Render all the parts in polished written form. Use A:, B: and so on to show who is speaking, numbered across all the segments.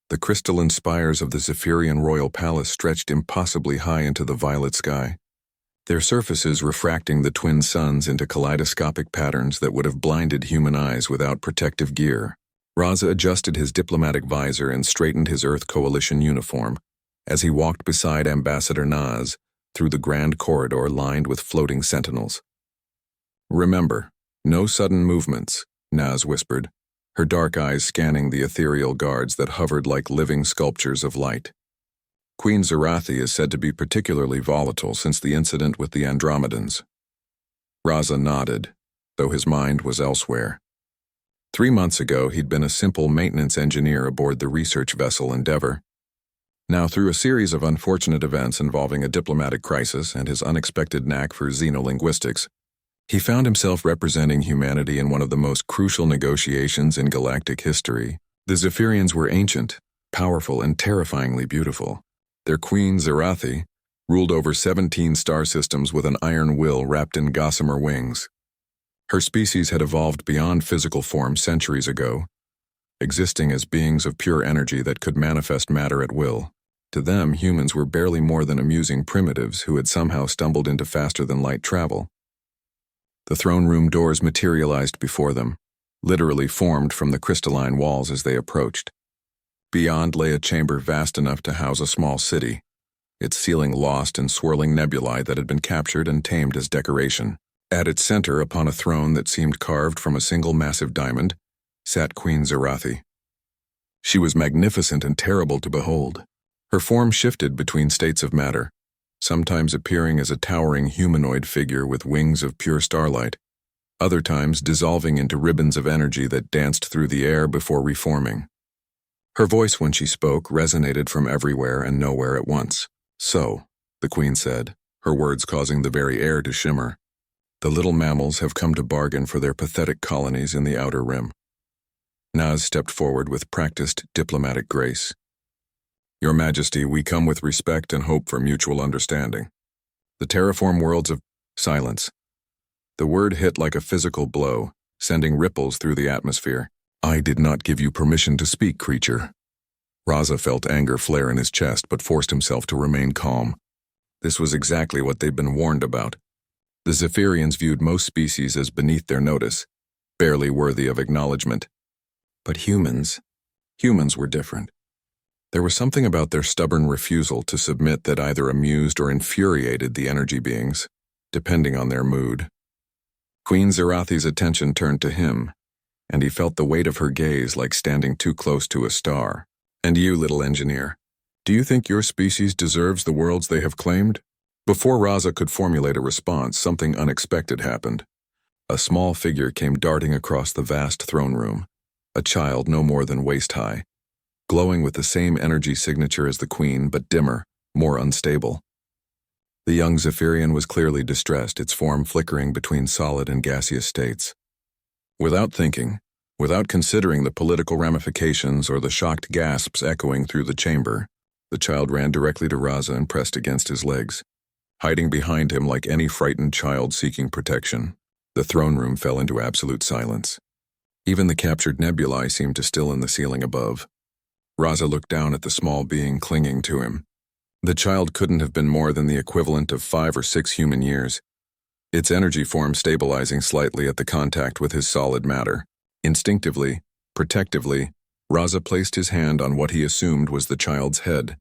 A: The crystalline spires of the Zephyrian royal palace stretched impossibly high into the violet sky, their surfaces refracting the twin suns into kaleidoscopic patterns that would have blinded human eyes without protective gear. Raza adjusted his diplomatic visor and straightened his Earth Coalition uniform as he walked beside Ambassador Naz through the grand corridor lined with floating sentinels. "Remember, no sudden movements," Naz whispered, her dark eyes scanning the ethereal guards that hovered like living sculptures of light. Queen Zarathi is said to be particularly volatile since the incident with the Andromedans. Raza nodded, though his mind was elsewhere. 3 months ago, he'd been a simple maintenance engineer aboard the research vessel Endeavor. Now, through a series of unfortunate events involving a diplomatic crisis and his unexpected knack for xenolinguistics, he found himself representing humanity in one of the most crucial negotiations in galactic history. The Zephyrians were ancient, powerful, and terrifyingly beautiful. Their queen, Zarathi, ruled over 17 star systems with an iron will wrapped in gossamer wings. Her species had evolved beyond physical form centuries ago, existing as beings of pure energy that could manifest matter at will. To them, humans were barely more than amusing primitives who had somehow stumbled into faster-than-light travel. The throne room doors materialized before them, literally formed from the crystalline walls as they approached. Beyond lay a chamber vast enough to house a small city, its ceiling lost in swirling nebulae that had been captured and tamed as decoration. At its center, upon a throne that seemed carved from a single massive diamond, sat Queen Zarathi. She was magnificent and terrible to behold. Her form shifted between states of matter, sometimes appearing as a towering humanoid figure with wings of pure starlight, other times dissolving into ribbons of energy that danced through the air before reforming. Her voice when she spoke resonated from everywhere and nowhere at once. "So," the queen said, her words causing the very air to shimmer, "the little mammals have come to bargain for their pathetic colonies in the outer rim." Naz stepped forward with practiced diplomatic grace. "Your Majesty, we come with respect and hope for mutual understanding. The terraform worlds of..." Silence. The word hit like a physical blow, sending ripples through the atmosphere. "I did not give you permission to speak, creature." Raza felt anger flare in his chest but forced himself to remain calm. This was exactly what they'd been warned about. The Zephyrians viewed most species as beneath their notice, barely worthy of acknowledgement. But humans were different. There was something about their stubborn refusal to submit that either amused or infuriated the energy beings, depending on their mood. Queen Zarathi's attention turned to him, and he felt the weight of her gaze like standing too close to a star. "And you, little engineer, do you think your species deserves the worlds they have claimed?" Before Raza could formulate a response, something unexpected happened. A small figure came darting across the vast throne room, a child no more than waist-high, glowing with the same energy signature as the queen, but dimmer, more unstable. The young Zephyrian was clearly distressed, its form flickering between solid and gaseous states. Without thinking, without considering the political ramifications or the shocked gasps echoing through the chamber, the child ran directly to Raza and pressed against his legs, hiding behind him like any frightened child seeking protection. The throne room fell into absolute silence. Even the captured nebulae seemed to still in the ceiling above. Raza looked down at the small being clinging to him. The child couldn't have been more than the equivalent of 5 or 6 human years, its energy form stabilizing slightly at the contact with his solid matter. Instinctively, protectively, Raza placed his hand on what he assumed was the child's head.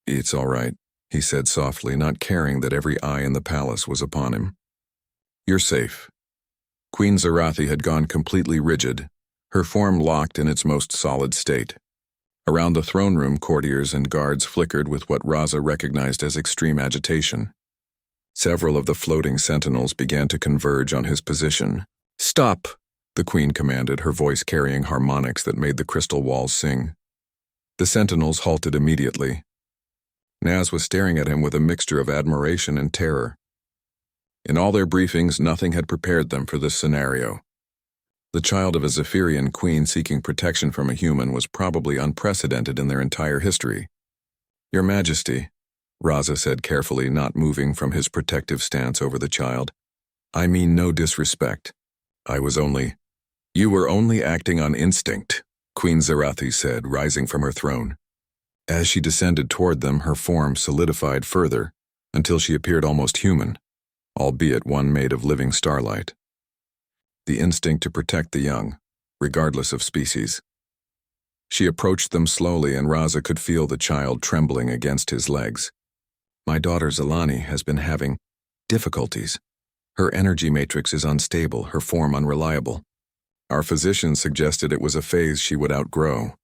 A: "It's all right," he said softly, not caring that every eye in the palace was upon him. "You're safe." Queen Zarathi had gone completely rigid, her form locked in its most solid state. Around the throne room, courtiers and guards flickered with what Raza recognized as extreme agitation. Several of the floating sentinels began to converge on his position. "Stop!" the queen commanded, her voice carrying harmonics that made the crystal walls sing. The sentinels halted immediately. Naz was staring at him with a mixture of admiration and terror. In all their briefings, nothing had prepared them for this scenario. The child of a Zephyrian queen seeking protection from a human was probably unprecedented in their entire history. "Your Majesty," Raza said carefully, not moving from his protective stance over the child, "I mean no disrespect. You were only acting on instinct," Queen Zarathi said, rising from her throne. As she descended toward them, her form solidified further until she appeared almost human, albeit one made of living starlight. The instinct to protect the young, regardless of species. She approached them slowly, and Raza could feel the child trembling against his legs. "My daughter Zalani has been having difficulties. Her energy matrix is unstable, her form unreliable. Our physician suggested it was a phase she would outgrow."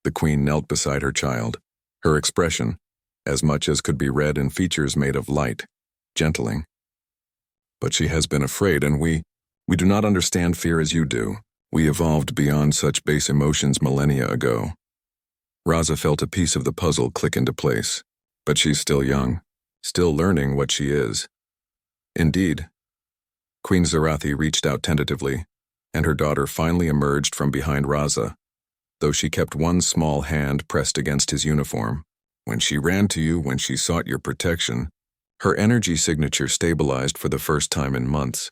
A: The queen knelt beside her child, her expression, as much as could be read in features made of light, gentling. "But she has been afraid, and we do not understand fear as you do. We evolved beyond such base emotions millennia ago." Raza felt a piece of the puzzle click into place. But she's still young, still learning what she is. Indeed. Queen Zarathi reached out tentatively, and her daughter finally emerged from behind Raza, though she kept one small hand pressed against his uniform. "When she ran to you, when she sought your protection, her energy signature stabilized for the first time in months.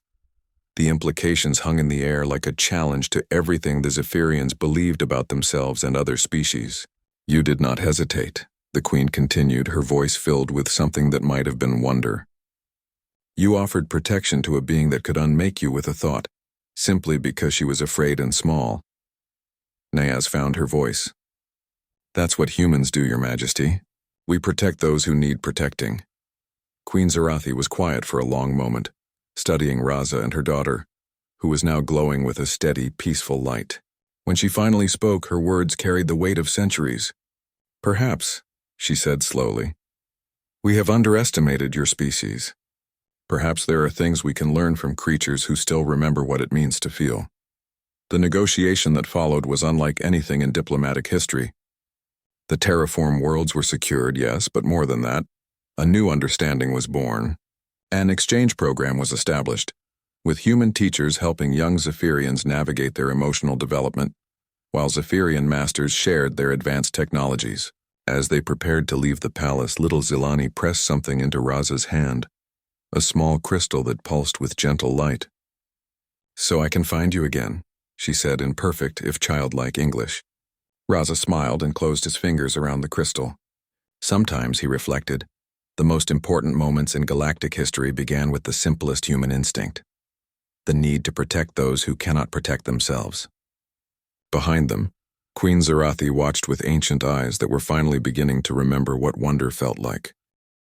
A: The implications hung in the air like a challenge to everything the Zephyrians believed about themselves and other species. You did not hesitate," the queen continued, her voice filled with something that might have been wonder. "You offered protection to a being that could unmake you with a thought, simply because she was afraid and small." Nayaz found her voice. "That's what humans do, Your Majesty. We protect those who need protecting." Queen Zarathi was quiet for a long moment, studying Raza and her daughter, who was now glowing with a steady, peaceful light. When she finally spoke, her words carried the weight of centuries. "Perhaps," she said slowly, "we have underestimated your species. Perhaps there are things we can learn from creatures who still remember what it means to feel." The negotiation that followed was unlike anything in diplomatic history. The terraform worlds were secured, yes, but more than that, a new understanding was born. An exchange program was established, with human teachers helping young Zephyrians navigate their emotional development, while Zephyrian masters shared their advanced technologies. As they prepared to leave the palace, little Zilani pressed something into Raza's hand, a small crystal that pulsed with gentle light. "So I can find you again," she said in perfect, if childlike, English. Raza smiled and closed his fingers around the crystal. Sometimes, he reflected, the most important moments in galactic history began with the simplest human instinct: the need to protect those who cannot protect themselves. Behind them, Queen Zarathi watched with ancient eyes that were finally beginning to remember what wonder felt like.